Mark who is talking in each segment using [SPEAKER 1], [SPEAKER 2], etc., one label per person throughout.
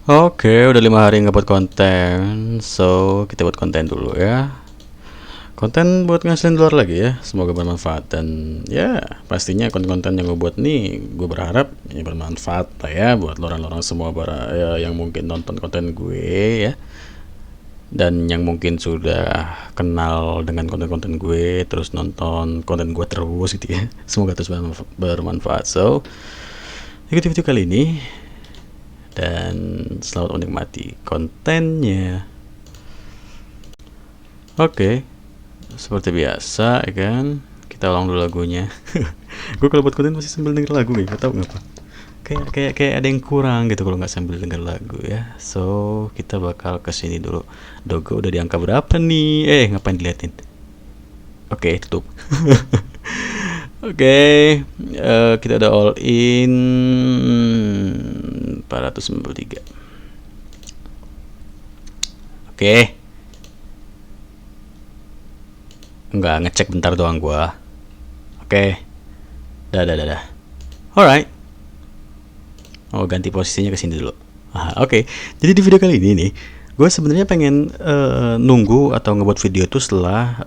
[SPEAKER 1] Oke, udah 5 hari nggak buat konten, so kita buat konten dulu ya. Konten buat ngasilin dolar lagi ya, semoga bermanfaat dan ya pastinya konten-konten yang gue buat nih, gue berharap ya bermanfaat lah ya buat lorang-lorang semua ya, yang mungkin nonton konten gue ya, dan yang mungkin sudah kenal dengan konten-konten gue, terus nonton konten gue terus gitu ya. Semoga terus bermanfaat. So, ikuti video kali ini dan selamat menikmati kontennya. Oke, seperti biasa ya kan, kita ulang dulu lagunya. Gue kalau buat konten masih sambil denger lagu nih, gak tau ngapa. Kayak ada yang kurang gitu kalau nggak sambil denger lagu ya. So kita bakal kesini dulu. Dogo udah di angka berapa nih? Ngapain diliatin? Oke, tutup. Oke, kita udah all in 493. Oke. Enggak, ngecek bentar doang gua. Oke. Dah. Alright. Oh, ganti posisinya ke sini dulu. Oke. Jadi di video kali ini nih, gue sebenarnya pengen nunggu atau ngebuat video tuh setelah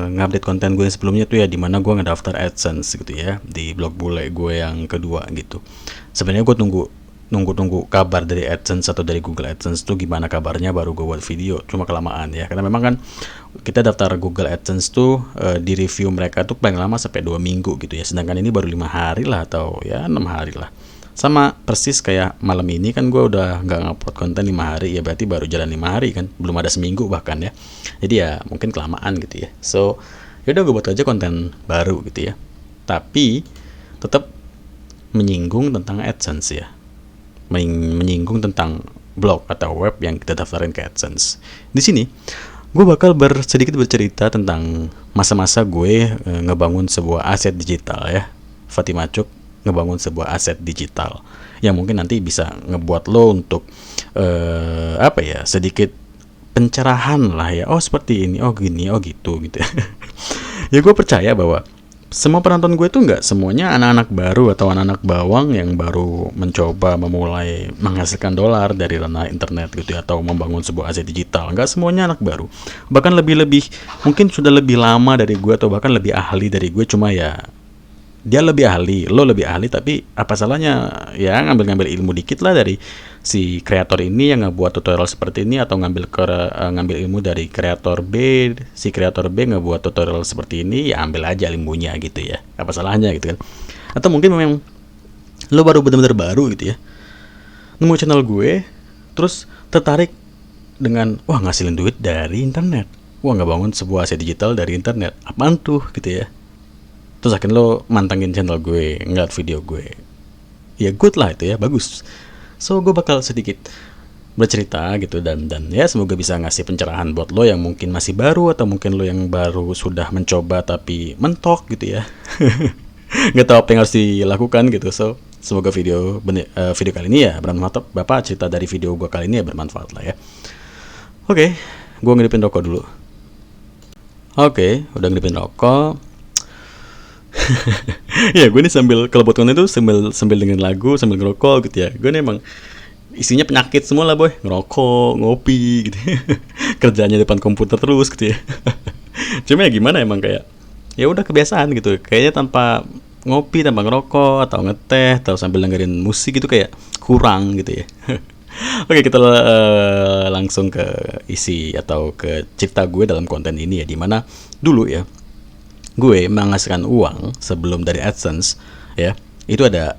[SPEAKER 1] ngupdate konten gue yang sebelumnya tuh ya, dimana gue ngedaftar AdSense gitu ya di blog bule gue yang kedua gitu. Sebenarnya gue nunggu kabar dari AdSense atau dari Google AdSense tuh gimana kabarnya baru gue buat video. Cuma kelamaan ya, karena memang kan kita daftar Google AdSense tuh di review mereka tuh paling lama sampai 2 minggu gitu ya, sedangkan ini baru 5 hari lah atau ya 6 hari lah. Sama persis kayak malam ini kan gue udah nggak ngupload konten 5 hari ya, berarti baru jalan 5 hari kan, belum ada seminggu bahkan ya. Jadi ya mungkin kelamaan gitu ya. So yaudah gue buat aja konten baru gitu ya, tapi tetap menyinggung tentang AdSense ya, menyinggung tentang blog atau web yang kita daftarin ke AdSense. Di sini gue bakal sedikit bercerita tentang masa-masa gue ngebangun sebuah aset digital ya. Fatima Cuk ngebangun sebuah aset digital yang mungkin nanti bisa ngebuat lo untuk sedikit pencerahan lah ya. Oh seperti ini, oh gini, oh gitu gitu. Ya gue percaya bahwa semua penonton gue tuh nggak semuanya anak-anak baru atau anak-anak bawang yang baru mencoba memulai menghasilkan dolar dari ranah internet gitu ya, atau membangun sebuah aset digital. Nggak semuanya anak baru, bahkan lebih mungkin sudah lebih lama dari gue atau bahkan lebih ahli dari gue. Cuma ya dia lebih ahli, lo lebih ahli, tapi apa salahnya ya ngambil ilmu dikit lah dari si kreator ini yang ngebuat tutorial seperti ini, atau ngambil ilmu dari kreator B, si kreator B ngebuat tutorial seperti ini, ya ambil aja ilmunya gitu ya, apa salahnya gitu kan. Atau mungkin memang lo baru bener-bener baru gitu ya, nemu channel gue terus tertarik dengan wah ngasilin duit dari internet, wah ngebangun sebuah aset digital dari internet, apaan tuh gitu ya. Terus akhirnya lo mantengin channel gue, ngeliat video gue, ya good lah itu ya, bagus. So gue bakal sedikit bercerita gitu, dan ya semoga bisa ngasih pencerahan buat lo yang mungkin masih baru, atau mungkin lo yang baru sudah mencoba tapi mentok gitu ya. Nggak tahu apa yang harus dilakukan gitu. So semoga video kali ini ya bermanfaat. Bapak cerita dari video gue kali ini ya bermanfaat lah ya. Oke, gue ngidupin rokok dulu. Oke, udah ngidupin rokok. Ya gue nih sambil kalau buat konten itu sambil dengerin lagu sambil ngerokok gitu ya. Gue nih emang isinya penyakit semua lah boy, ngerokok, ngopi gitu. Kerjanya depan komputer terus gitu ya. Cuma ya gimana, emang kayak ya udah kebiasaan gitu. Kayaknya tanpa ngopi, tanpa ngerokok atau ngeteh atau sambil dengerin musik gitu kayak kurang gitu ya. Oke, kita langsung ke isi atau ke cerita gue dalam konten ini ya, dimana dulu ya gue menghasilkan uang sebelum dari AdSense ya, itu ada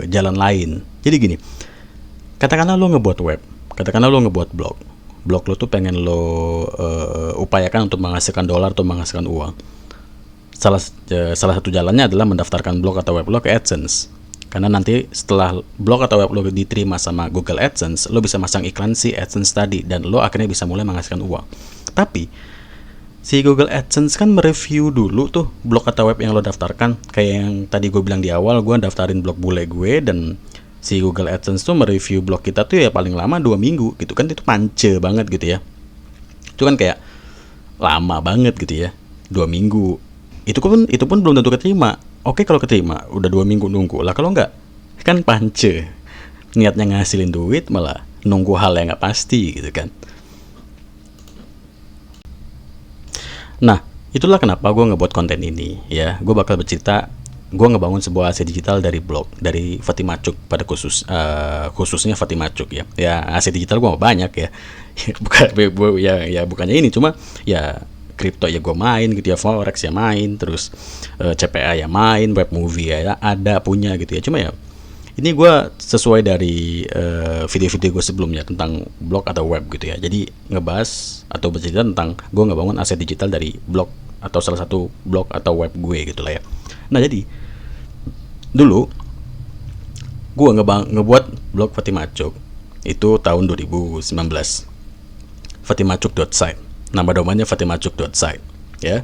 [SPEAKER 1] jalan lain. Jadi gini, katakanlah lo ngebuat web, katakanlah lo ngebuat blog lo tuh pengen lo upayakan untuk menghasilkan dolar atau menghasilkan uang. Salah satu jalannya adalah mendaftarkan blog atau web lo ke AdSense, karena nanti setelah blog atau web lo diterima sama Google AdSense, lo bisa masang iklan si AdSense tadi dan lo akhirnya bisa mulai menghasilkan uang. Tapi si Google AdSense kan mereview dulu tuh blog atau web yang lo daftarkan. Kayak yang tadi gue bilang di awal, gue daftarin blog bule gue, dan si Google AdSense tuh mereview blog kita tuh ya paling lama 2 minggu gitu kan. Itu pance banget gitu ya. Itu kan kayak lama banget gitu ya, 2 minggu. Itu pun belum tentu keterima. Oke, kalau keterima udah 2 minggu nunggu lah, kalau enggak kan pance. niatnya ngasilin duit malah nunggu hal yang nggak pasti gitu kan. Nah, itulah kenapa gue ngebuat konten ini ya. Gue bakal bercerita gue ngebangun sebuah aset digital dari blog dari Fatima Cuk pada khususnya Fatima Cuk ya. Ya aset digital gue banyak ya. Bukan ya bukannya ini, cuma ya kripto ya gue main gitu ya, forex ya main, terus CPA ya main, web movie ya ada punya gitu ya. Cuma ya ini gue sesuai dari video-video gue sebelumnya tentang blog atau web gitu ya. Jadi ngebahas atau bercerita tentang gue ngebangun aset digital dari blog atau salah satu blog atau web gue gitu lah ya. Nah jadi dulu gue ngebuat blog Fatima Cuk itu tahun 2019. fatimacuk.site. Nama domainnya fatimacuk.site ya.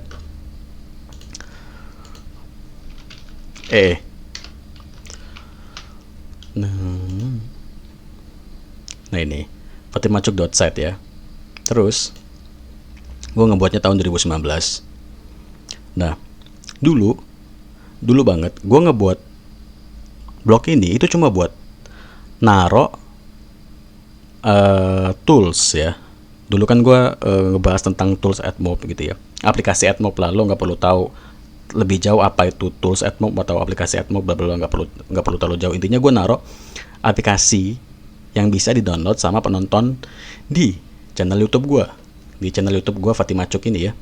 [SPEAKER 1] Nah ini fatimacuk.site ya. Terus gue ngebuatnya tahun 2019. Nah dulu banget gue ngebuat blog ini itu cuma buat naro tools ya. Dulu kan gue ngebahas tentang tools AdMob gitu ya, aplikasi AdMob lah. Lo nggak perlu tahu lebih jauh apa itu tools AdMob atau aplikasi AdMob, bla bla, nggak perlu terlalu jauh. Intinya gue naro aplikasi yang bisa di-download sama penonton di channel YouTube gue, Fatima Cuk ini ya.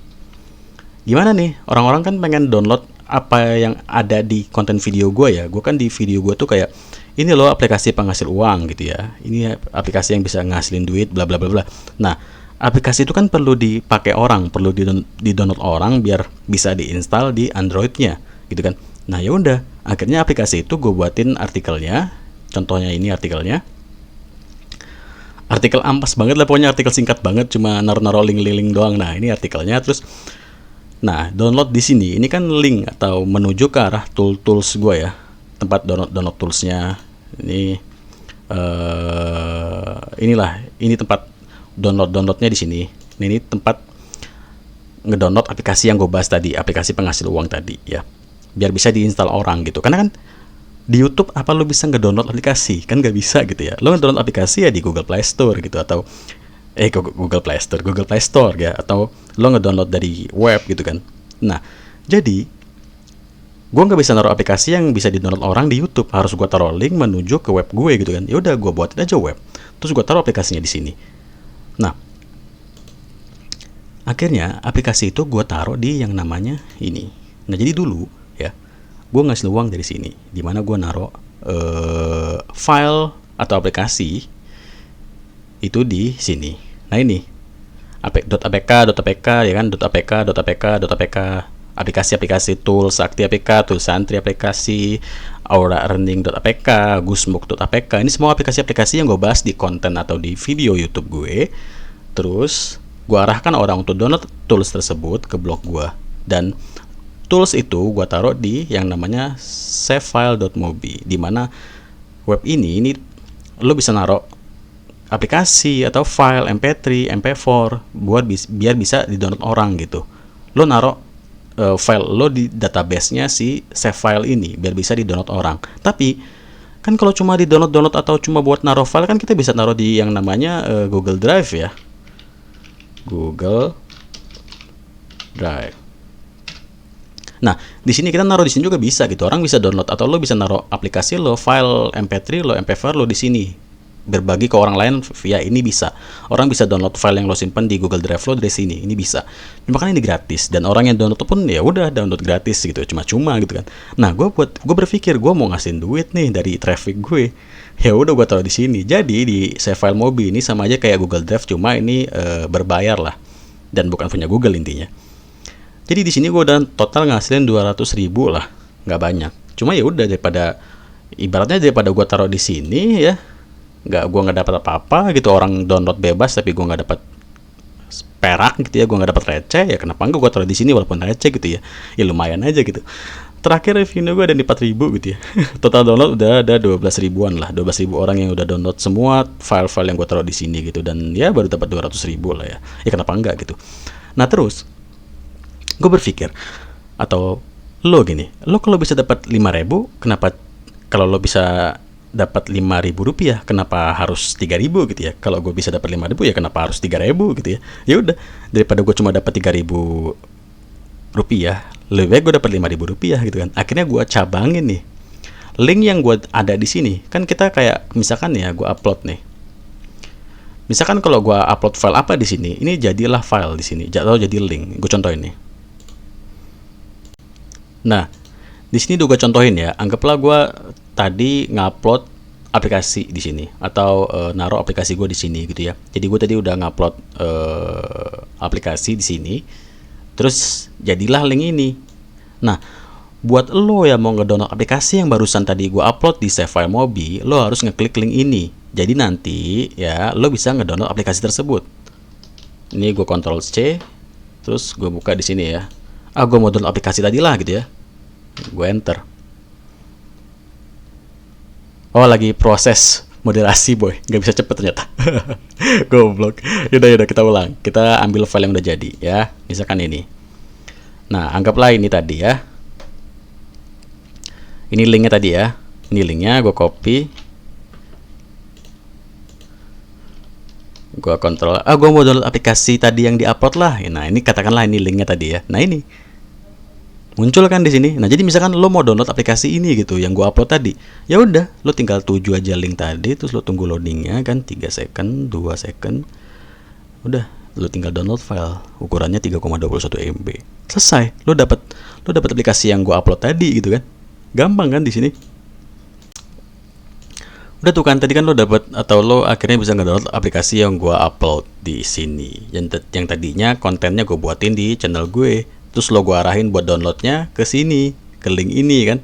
[SPEAKER 1] Gimana nih, orang-orang kan pengen download apa yang ada di konten video gue ya. Gue kan di video gue tuh kayak ini loh aplikasi penghasil uang gitu ya, ini aplikasi yang bisa ngasilin duit bla bla bla bla. Nah aplikasi itu kan perlu dipakai orang, perlu di-download orang biar bisa diinstal di Androidnya gitu kan. Nah ya udah, akhirnya aplikasi itu gue buatin artikelnya. Contohnya ini artikelnya, artikel ampas banget lah pokoknya, artikel singkat banget, cuma naro-naro link doang. Nah ini artikelnya. Terus nah download di sini, ini kan link atau menuju ke arah tools gue ya, tempat download toolsnya. Ini ini tempat downloadnya di sini. Ini tempat ngedownload aplikasi yang gue bahas tadi, aplikasi penghasil uang tadi ya, biar bisa diinstal orang gitu. Karena kan di YouTube apa lo bisa ngedownload aplikasi? Kan nggak bisa gitu ya. Lo ngedownload aplikasi ya di Google Play Store gitu, atau Google Play Store ya, atau lo ngedownload dari web gitu kan. Nah jadi gue nggak bisa naruh aplikasi yang bisa di-download orang di YouTube, harus gue taruh link menuju ke web gue gitu kan. Ya udah gue buatin aja web, terus gue taruh aplikasinya di sini. Nah akhirnya aplikasi itu gue taruh di yang namanya ini. Nah jadi dulu ya gue ngasih uang dari sini, dimana gue naruh file atau aplikasi itu di sini. Nah ini .apk ya kan, .apk aplikasi tools, Sakti APK, tools Santri aplikasi, Aura Earning.apk, Gusmuk.apk. Ini semua aplikasi-aplikasi yang gue bahas di konten atau di video YouTube gue. Terus gue arahkan orang untuk download tools tersebut ke blog gue, dan tools itu gue taruh di yang namanya savefile.mobi, dimana web ini lo bisa naruh aplikasi atau file MP3, MP4 biar bisa di-download orang gitu. Lo naruh file lo di database-nya si save file ini biar bisa di-download orang. Tapi kan kalau cuma di-download atau cuma buat naruh file kan kita bisa naruh di yang namanya Google Drive ya. Google Drive. Nah, di sini kita naruh di sini juga bisa gitu. Orang bisa download atau lo bisa naruh aplikasi lo, file MP3 lo, MP4 lo di sini. Berbagi ke orang lain via ini bisa. Orang bisa download file yang lo simpan di Google Drive lo dari sini. Ini bisa. Cuma kan ini gratis, dan orang yang download pun ya udah download gratis gitu, cuma gitu kan. Nah, gue berpikir gue mau ngasihin duit nih dari traffic gue. Ya udah gue taruh di sini. Jadi di save file Mobi ini sama aja kayak Google Drive, cuma ini berbayar lah dan bukan punya Google intinya. Jadi di sini gue udah total ngasilin 200.000 lah, nggak banyak. Cuma ya udah daripada gue taruh di sini ya, gue nggak dapat apa-apa gitu. Orang download bebas tapi gue nggak dapat perak gitu ya, gue nggak dapat receh ya. Kenapa enggak gue taruh di sini walaupun receh gitu ya? Ya lumayan aja gitu. Terakhir reviewnya gue ada di 4.000 gitu ya. Total download udah ada 12.000-an lah, 12.000 orang yang udah download semua file-file yang gue taruh di sini gitu, dan ya baru dapat 200.000 lah ya. Ya kenapa enggak gitu. Nah terus gue berpikir, atau lo gini, lo kalau bisa dapat 5.000, kenapa kalau lo bisa dapat 5.000 rupiah, kenapa harus 3.000 gitu ya? Kalau gue bisa dapat 5.000 ya kenapa harus 3.000 gitu ya? Ya udah, daripada gue cuma dapat 3.000 rupiah, lebih baik gue dapat 5.000 rupiah gitu kan. Akhirnya gue cabangin nih link yang gue ada di sini. Kan kita kayak misalkan ya, gue upload nih. Misalkan kalau gue upload file apa di sini, ini jadilah file di sini, atau jadi link. Gue contohin nih. Nah, di sini gue contohin ya. Anggaplah gue tadi ngupload aplikasi di sini, atau naruh aplikasi gue di sini gitu ya. Jadi gue tadi udah ngupload aplikasi di sini, terus jadilah link ini. Nah, buat lo yang mau ngedownload aplikasi yang barusan tadi gue upload di Save File Mobi, lo harus ngeklik link ini. Jadi nanti ya lo bisa ngedownload aplikasi tersebut. Ini gue Ctrl C, terus gue buka di sini ya. Gue mau download aplikasi tadi lah gitu ya. Gue enter. Oh, lagi proses moderasi boy, nggak bisa cepet ternyata. Goblok. Yaudah kita ulang. Kita ambil file yang udah jadi ya. Misalkan ini. Nah, anggaplah ini tadi ya. Ini linknya tadi ya. Ini linknya gue copy. Gue kontrol. Gue mau download aplikasi tadi yang diupload lah. Nah, ini katakanlah ini linknya tadi ya. Nah, ini muncul kan di sini. Nah, jadi misalkan lo mau download aplikasi ini gitu yang gue upload tadi. Ya udah, lo tinggal tuju aja link tadi, terus lo tunggu loadingnya kan 3 second, 2 second. Udah, lo tinggal download file. Ukurannya 3,21 MB. Selesai. Lo dapat aplikasi yang gue upload tadi gitu kan. Gampang kan di sini. Udah tuh kan tadi kan lo dapat, atau lo akhirnya bisa ngedownload aplikasi yang gue upload di sini. Yang tadinya kontennya gue buatin di channel gue. Terus lo gue arahin buat downloadnya ke sini, ke link ini kan.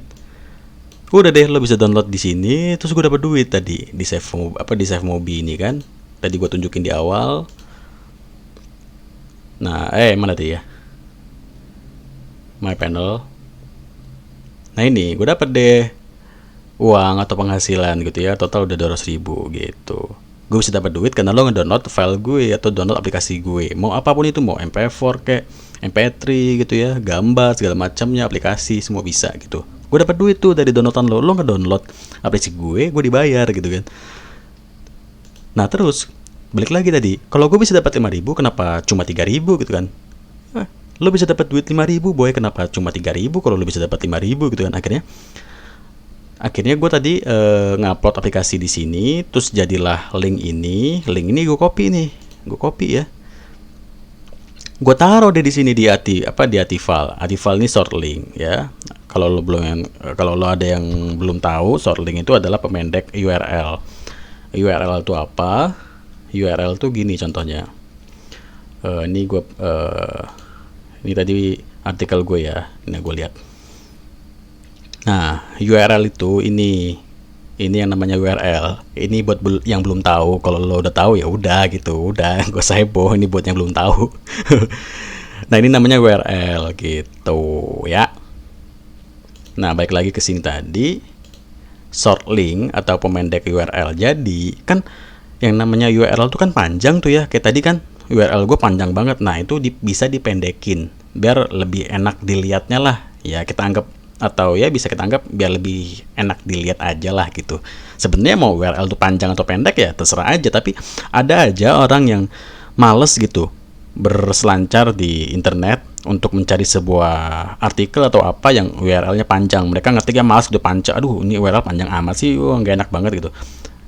[SPEAKER 1] Udah deh, lo bisa download di sini. Terus gue dapat duit tadi di Save Mobi ini kan. Tadi gue tunjukin di awal. Nah, mana tadi ya? My panel. Nah, ini gue dapat deh uang atau penghasilan gitu ya, total udah 200.000 gitu. Gue bisa dapat duit karena lo ngedownload file gue atau download aplikasi gue. Mau apapun itu, mau MP4 kayak MP3 gitu ya, gambar segala macamnya, aplikasi semua bisa gitu. Gue dapat duit tuh dari downloadan lo ngedownload aplikasi gue dibayar gitu kan. Nah, terus balik lagi tadi, kalau gue bisa dapat 5.000, kenapa cuma 3.000 gitu kan? Lo bisa dapat duit 5.000 boy, kenapa cuma 3.000 kalau lo bisa dapat 5.000 gitu kan? Akhirnya gue tadi ngupload aplikasi di sini, terus jadilah link ini gue copy ya. Gue taruh deh di sini di Atifal ini short link ya. Kalau lo ada yang belum tahu, short link itu adalah pemendek URL. URL itu apa? URL itu gini contohnya. Ini tadi artikel gue ya. Ini gue lihat. Nah, URL itu ini yang namanya URL. Ini buat yang belum tahu. Kalau lo udah tahu ya udah gitu. Udah, gue heboh. Ini buat yang belum tahu. Nah, ini namanya URL gitu ya. Nah, balik lagi ke sini tadi. Short link atau pemendek URL. Jadi, kan yang namanya URL itu kan panjang tuh ya. Kayak tadi kan URL gue panjang banget. Nah, itu bisa dipendekin biar lebih enak dilihatnya lah. Ya, kita anggap, atau ya bisa kita anggap biar lebih enak dilihat aja lah gitu. Sebenarnya mau URL itu panjang atau pendek ya terserah aja, tapi ada aja orang yang males gitu berselancar di internet untuk mencari sebuah artikel atau apa yang URL-nya panjang. Mereka ngetiknya males gitu, aduh ini URL panjang amat sih, nggak enak banget gitu.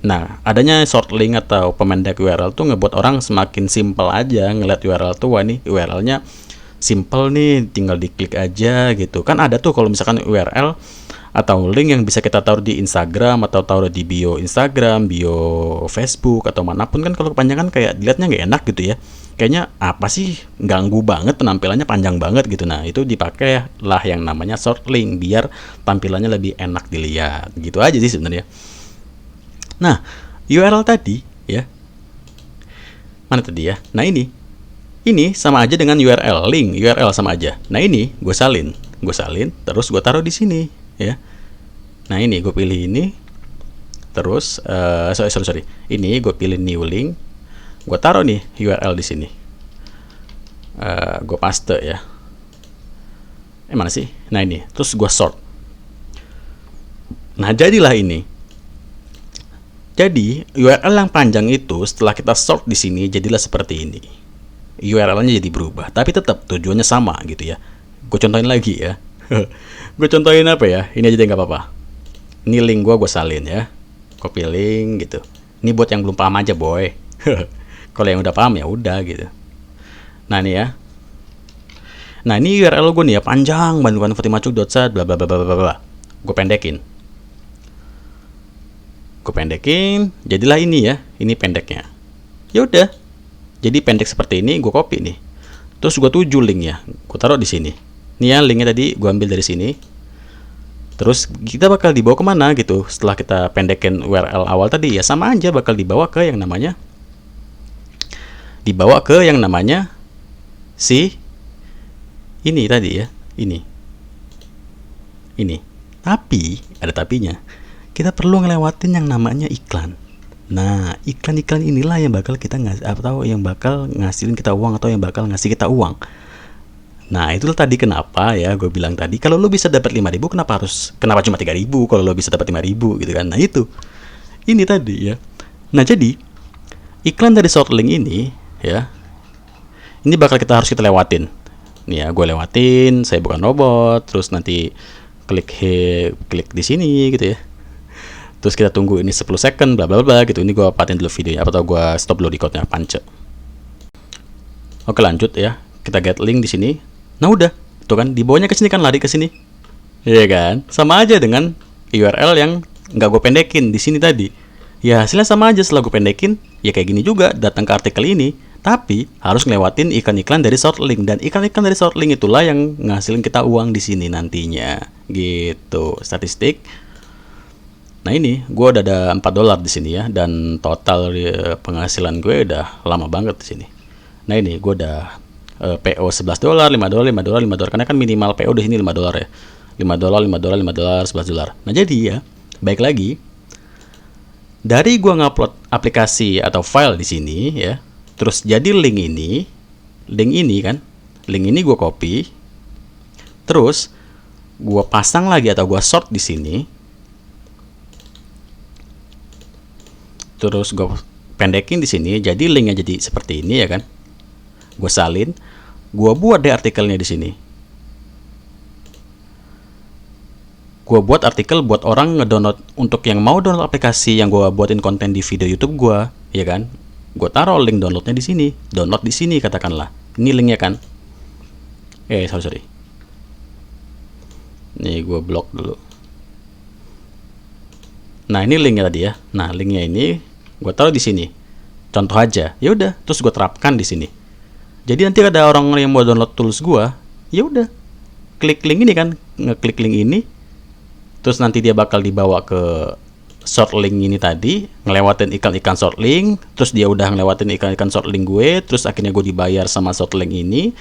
[SPEAKER 1] Nah, adanya short link atau pemendek URL tuh ngebuat orang semakin simple aja ngeliat URL tuh. Wah, nih URL-nya simple nih, tinggal diklik aja gitu. Kan ada tuh kalau misalkan URL atau link yang bisa kita taruh di Instagram atau taruh di bio Instagram, bio Facebook atau manapun, kan kalau kepanjangan kayak dilihatnya nggak enak gitu ya. Kayaknya apa sih, ganggu banget, penampilannya panjang banget gitu. Nah, itu dipakai lah yang namanya short link biar tampilannya lebih enak dilihat. Gitu aja sih sebenarnya. Nah, URL tadi ya. Mana tadi ya? Nah, ini sama aja dengan URL, link URL sama aja. Nah, ini gue salin, terus gue taruh di sini ya. Nah, ini gue pilih ini, terus sorry, ini gue pilih new link, gue taruh nih URL di sini, gue paste ya. Mana sih? Nah, ini, terus gue sort. Nah, jadilah ini Jadi URL yang panjang itu setelah kita sort di sini jadilah seperti ini. URL-nya jadi berubah, tapi tetap tujuannya sama gitu ya. Gue contohin lagi ya. Gue contohin apa ya? Ini aja deh nggak apa-apa. Ini link gue salin ya. Copy link gitu. Ini buat yang belum paham aja boy. Kalau yang udah paham ya udah gitu. Nah ini ya. Nah ini URL gue nih ya panjang banget fatimacuk.sat bla bla bla bla bla. Gue pendekin. Jadilah ini ya. Ini pendeknya. Ya udah. Jadi pendek seperti ini gue copy nih. Terus gue tuju linknya. Gue taruh di sini. Nih ya linknya tadi gue ambil dari sini. Terus kita bakal dibawa kemana gitu. Setelah kita pendekin URL awal tadi ya sama aja bakal dibawa ke yang namanya si ini tadi ya. Ini. Tapi ada tapinya. Kita perlu ngelewatin yang namanya iklan. Nah, iklan-iklan inilah yang bakal kita ngasilin kita uang atau yang bakal ngasih kita uang. Nah, itulah tadi kenapa ya gue bilang tadi kalau lo bisa dapat 5.000 kenapa cuma 3.000 kalau lo bisa dapat 5.000 gitu kan. Nah, itu. Ini tadi ya. Nah, jadi iklan dari shortlink ini ya. Ini bakal kita lewatin. Nih ya, gue lewatin, saya bukan robot, terus nanti klik di sini gitu ya. Terus kita tunggu ini 10 second bla bla bla gitu. Ini gue patin dulu videonya atau gue stop dulu recordnya pance. Oke, lanjut ya. Kita get link di sini. Nah udah, tuh kan dibawanya ke sini kan lari ke sini. Iya kan? Sama aja dengan URL yang nggak gue pendekin di sini tadi. Ya hasilnya sama aja setelah gue pendekin, ya kayak gini juga datang ke artikel ini. Tapi harus ngelewatin iklan-iklan dari shortlink dan iklan-iklan dari shortlink itulah yang ngasilin kita uang di sini nantinya. Gitu, statistik. Nah ini, gue udah ada $4 di sini ya dan total penghasilan gue udah lama banget di sini. Nah ini, gue udah PO $11, $5 karena kan minimal PO di sini $5 ya. $5, $11. Nah jadi ya, baik lagi dari gue ngupload aplikasi atau file di sini ya, terus jadi link ini gue copy, terus gue pasang lagi atau gue sort di sini, terus gue pendekin di sini, jadi linknya jadi seperti ini ya kan. Gue salin, gue buat deh artikelnya di sini. Gue buat artikel buat orang ngedownload untuk yang mau download aplikasi yang gue buatin konten di video YouTube gue, ya kan? Gue taruh link downloadnya di sini, download di sini katakanlah. Ini linknya kan? Sorry. Nih gue blok dulu. Nah ini linknya tadi ya. Nah linknya ini gue taruh di sini. Contoh aja. Ya udah, terus gue terapkan di sini. Jadi nanti ada orang yang mau download tools gua, ya udah, klik link ini kan, ngeklik link ini, terus nanti dia bakal dibawa ke short link ini tadi, ngelewatin iklan-iklan short link, terus dia udah ngelewatin iklan-iklan short link gue, terus akhirnya gue dibayar sama short link ini,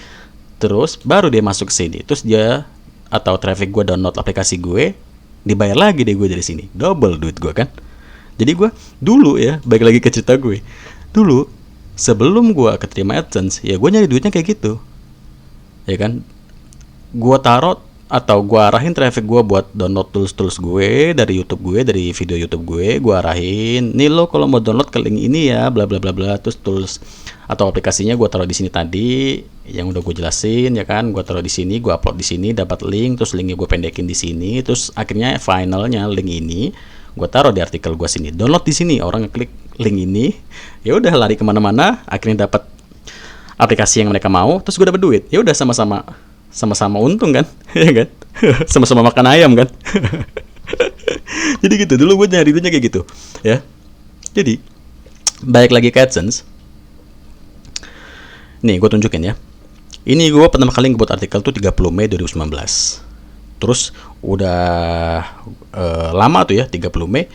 [SPEAKER 1] terus baru dia masuk ke sini, terus dia atau traffic gue download aplikasi gue, dibayar lagi deh gue dari sini, double duit gue kan. Jadi gue dulu ya, balik lagi ke cerita gue, dulu sebelum gue keterima AdSense, ya gue nyari duitnya kayak gitu, ya kan? Gue taruh atau gue arahin traffic gue buat download tools gue dari YouTube gue, dari video YouTube gue arahin, nih lo kalau mau download ke link ini ya, bla bla bla bla, terus tools atau aplikasinya gue taruh di sini tadi, yang udah gue jelasin ya kan, gue taruh di sini, gue upload di sini, dapat link, terus linknya gue pendekin di sini, terus akhirnya finalnya link ini gue taruh di artikel gue sini, download di sini, orang ngeklik link ini, ya udah lari kemana-mana, akhirnya dapat aplikasi yang mereka mau, terus gue dapat duit, ya udah sama-sama untung kan, ya kan, sama-sama makan ayam kan. Jadi gitu, dulu gue nyari duitnya kayak gitu, ya. Jadi balik lagi ke AdSense, nih gue tunjukin ya, ini gue pertama kali ngebuat artikel tuh 30 Mei 2019. Terus udah lama tuh ya, 30 Mei,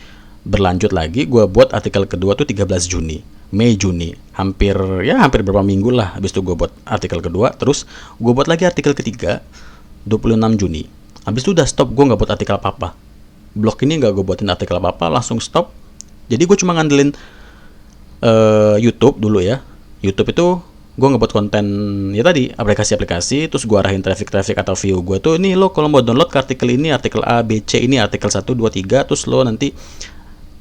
[SPEAKER 1] berlanjut lagi gue buat artikel kedua tuh 13 Juni, Juni, hampir berapa minggu lah. Habis itu gue buat artikel kedua, terus gue buat lagi artikel ketiga 26 Juni. Habis itu udah stop, gue nggak buat artikel apa-apa. Blog ini nggak gue buatin artikel apa-apa, langsung stop. Jadi gue cuma ngandelin YouTube dulu ya. YouTube itu gue ngebuat konten ya tadi, aplikasi-aplikasi, terus gue arahin traffic atau view gue tuh, nih lo kalau mau download ke artikel ini, artikel A, B, C ini, artikel 1, 2, 3, terus lo nanti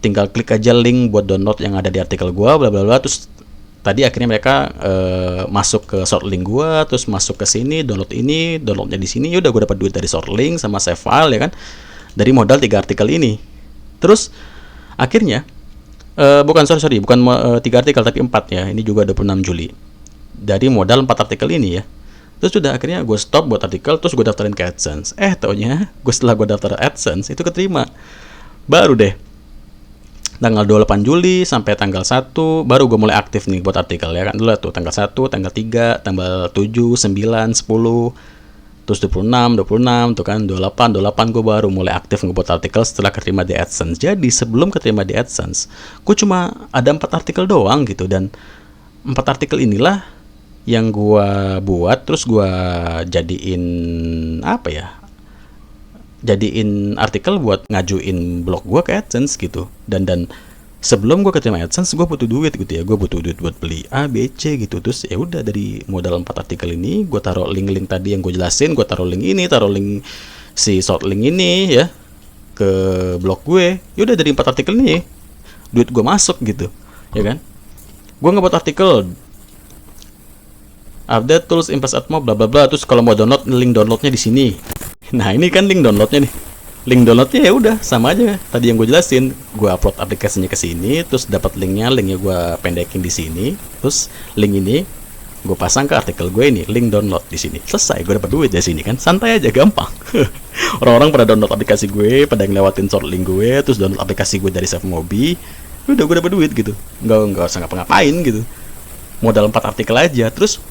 [SPEAKER 1] tinggal klik aja link buat download yang ada di artikel gua, bla bla bla. Terus tadi akhirnya mereka masuk ke short link gua, terus masuk ke sini, download ini, downloadnya di sini. Ya udah, gua dapat duit dari short link sama save file ya kan, dari modal 3 artikel ini. Terus akhirnya bukan sorry bukan 3 artikel tapi 4 ya, ini juga 26 Juli, dari modal 4 artikel ini ya. Terus sudah akhirnya gue stop buat artikel, terus gue daftarin ke AdSense. Taunya setelah gue daftar AdSense itu keterima. Baru deh tanggal 28 Juli sampai tanggal 1 baru gue mulai aktif nih buat artikel ya kan. Dulu tuh tanggal 1, tanggal 3, tanggal 7, 9, 10, terus 26 tuh kan, 28 gue baru mulai aktif ngebuat artikel setelah keterima di AdSense. Jadi sebelum keterima di AdSense, gue cuma ada 4 artikel doang gitu, dan 4 artikel inilah yang gua buat, terus gua jadiin jadiin artikel buat ngajuin blog gua ke AdSense gitu. Dan sebelum gua keterima AdSense, gua butuh duit gitu ya, gua butuh duit buat beli A, B, C gitu. Terus ya udah, dari modal 4 artikel ini gua taruh link-link tadi yang gua jelasin, gua taruh link ini, taruh link si short link ini ya ke blog gue. Ya udah, dari 4 artikel ini duit gua masuk gitu ya kan. Gua ngebuat artikel update tools Impress AdMob bla bla bla, terus kalau mau download, link downloadnya di sini. Nah ini kan link downloadnya nih, link downloadnya ya udah sama aja tadi yang gue jelasin. Gue upload aplikasinya ke sini, terus dapat linknya gue pendekin di sini, terus link ini gue pasang ke artikel gue ini, link download di sini, selesai. Gue dapat duit dari sini kan, santai aja, gampang. Orang-orang pada download aplikasi gue, pada ngelewatin short link gue, terus download aplikasi gue dari SafeMobi, udah gue dapat duit gitu, nggak usah ngapa-ngapain gitu, modal 4 artikel aja. Terus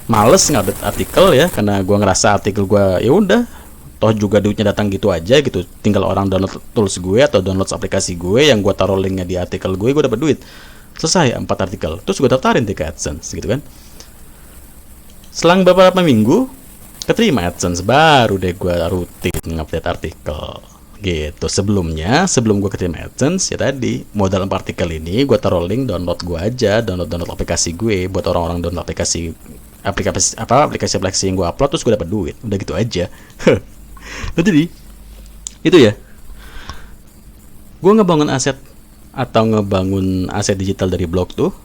[SPEAKER 1] males ngupdate artikel ya, karena gue ngerasa artikel gue ya udah, toh juga duitnya datang gitu aja gitu, tinggal orang download tools gue atau download aplikasi gue yang gue taruh linknya di artikel gue dapat duit, selesai 4 artikel. Terus gue daftarin di AdSense gitu kan. Selang beberapa minggu keterima AdSense, baru deh gue rutin ngupdate artikel gitu. Sebelum gue keterima AdSense ya tadi, modal 4 artikel ini gue taruh link download gue aja, download aplikasi gue buat orang-orang download aplikasi yang gue upload, terus gue dapat duit, udah gitu aja. Jadi itu ya, gue ngebangun aset digital dari blog tuh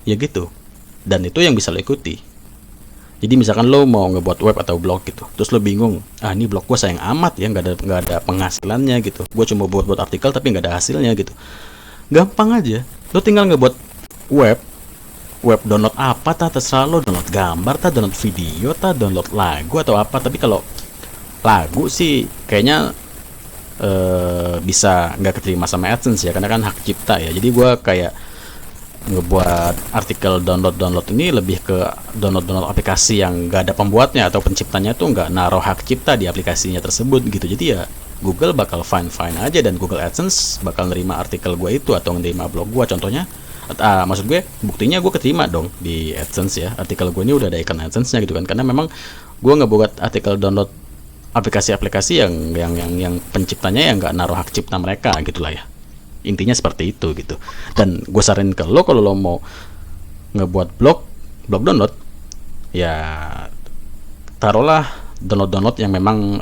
[SPEAKER 1] ya gitu, dan itu yang bisa lo ikuti. Jadi misalkan lo mau ngebuat web atau blog gitu, terus lo bingung, ini blog gue sayang amat ya, nggak ada penghasilannya gitu, gue cuma buat artikel tapi nggak ada hasilnya gitu. Gampang aja, lo tinggal ngebuat web download apa, terserah lo, download gambar, download video, download lagu atau apa. Tapi kalau lagu sih kayaknya bisa nggak keterima sama AdSense ya, karena kan hak cipta ya. Jadi gue kayak ngebuat artikel download ini lebih ke download aplikasi yang nggak ada pembuatnya atau penciptanya tuh nggak naruh hak cipta di aplikasinya tersebut gitu. Jadi ya Google bakal fine aja, dan Google AdSense bakal nerima artikel gue itu atau nerima blog gue contohnya. Maksud gue, buktinya gue keterima dong di AdSense ya, artikel gue ini udah ada iklan AdSense-nya gitu kan, karena memang gue ngebuat artikel download aplikasi-aplikasi yang penciptanya yang nggak naruh hak cipta mereka gitulah ya, intinya seperti itu gitu. Dan gue saranin ke lo, kalau lo mau ngebuat blog download ya taruhlah download yang memang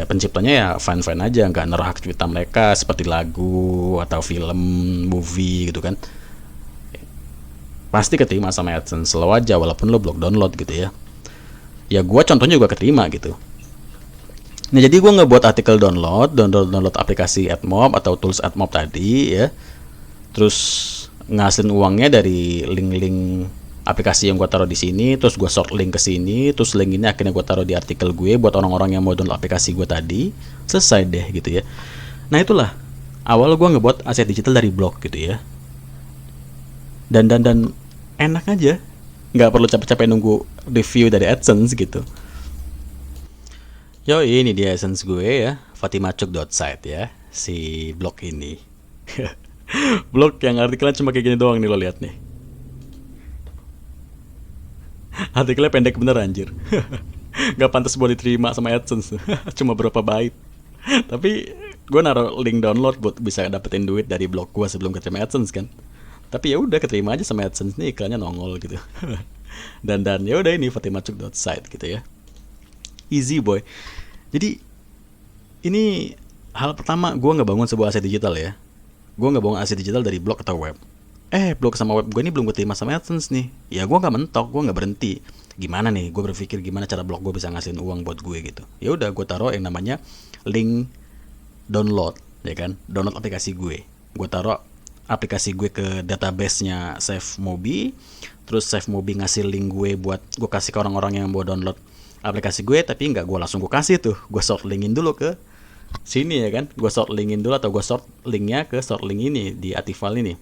[SPEAKER 1] penciptanya ya fine aja, nggak naruh hak cipta mereka seperti lagu atau film, movie gitu kan. Pasti keterima sama AdSense lo aja, walaupun lo blog download gitu ya. Ya gue contohnya juga keterima gitu. Nah jadi gue ngebuat artikel download aplikasi AdMob atau tools AdMob tadi ya, terus ngasilin uangnya dari link-link aplikasi yang gue taruh di sini, terus gue short link ke sini, terus link ini akhirnya gue taruh di artikel gue buat orang-orang yang mau download aplikasi gue tadi, selesai deh gitu ya. Nah itulah awal gue ngebuat aset digital dari blog gitu ya. Dan enak aja, nggak perlu capek-capek nunggu review dari AdSense gitu. Yo, ini dia AdSense gue ya, fatimacuk.site ya, si blog ini. Blog yang artikelnya cuma kayak gini doang nih, lo lihat nih. Artikelnya pendek bener anjir. Gak pantas buat diterima sama AdSense. Cuma berapa bait. Tapi gue naruh link download buat bisa dapetin duit dari blog gue sebelum keterima AdSense kan. Tapi ya udah, keterima aja sama AdSense nih, iklannya nongol gitu. dan ya udah, ini fatimacuk.site gitu ya. Easy boy. Jadi ini Hal pertama, gue nggak bangun sebuah aset digital ya. Gue nggak bangun aset digital dari blog atau web. Blog sama web gue ini belum gue terima sama AdSense nih. Ya gue nggak mentok, gue nggak berhenti. Gimana nih? Gue berpikir gimana cara blog gue bisa ngasihin uang buat gue gitu. Ya udah, gue taruh yang namanya link download, ya kan? Download aplikasi gue. Gue taruh aplikasi gue ke database-nya SafeMobi. Terus SafeMobi ngasih link gue buat gue kasih ke orang-orang yang mau download aplikasi gue, tapi nggak gue langsung gue kasih tuh. Gue short linkin dulu ke sini ya kan, gue short linkin dulu atau gue short linknya ke short link ini di Artival ini,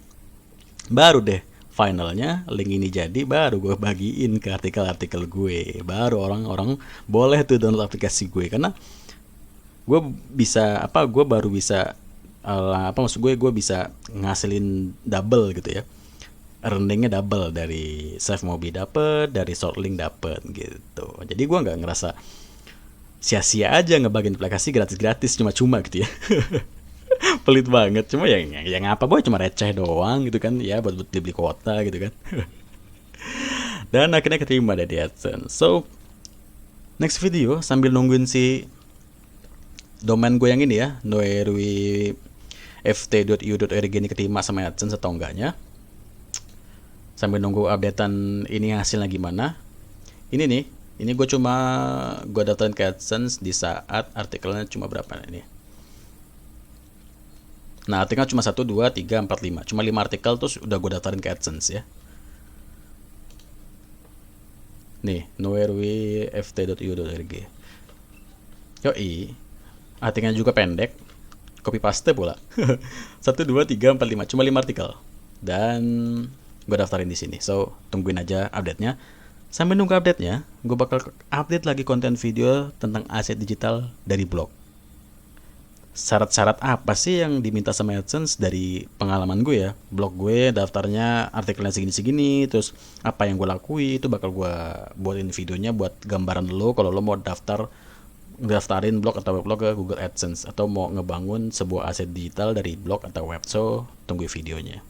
[SPEAKER 1] baru deh finalnya link ini jadi baru gue bagiin ke artikel-artikel gue, baru orang-orang boleh tuh download aplikasi gue. Karena gue bisa apa, gue baru bisa apa maksud gue bisa ngasilin double gitu ya, earningnya double dari SafeMobi dapet, dari shortlink dapet gitu. Jadi gue nggak ngerasa sia-sia aja ngebagiin aplikasi gratis-gratis cuma-cuma gitu ya. Pelit banget, cuma ya ngapa boy, cuma receh doang gitu kan ya, buat beli kuota gitu kan. Dan akhirnya keterima deh di AdSense. So next video sambil nungguin si domain gue yang ini ya, noerwift.io.org ini keterima sama AdSense atau enggaknya, sambil nunggu updatean ini hasilnya gimana. Ini gue daftarin ke AdSense di saat artikelnya cuma berapa ini. Nah, artikel cuma 1, 2, 3, 4, 5. Cuma 5 artikel terus udah gue daftarin ke AdSense ya. Nih, noerwift.io.org. Yoi. Artikelnya juga pendek. Copy paste pula. 1, 2, 3, 4, 5. Cuma 5 artikel. Dan gue daftarin di sini. So, tungguin aja update-nya. Sambil nunggu update-nya, gue bakal update lagi konten video tentang aset digital dari blog. Syarat-syarat apa sih yang diminta sama AdSense dari pengalaman gue ya? Blog gue daftarnya artikelnya segini-segini, terus apa yang gue lakui itu bakal gue buatin videonya buat gambaran lo kalau lo mau daftarin blog atau weblog ke Google AdSense atau mau ngebangun sebuah aset digital dari blog atau web. So, tunggu videonya.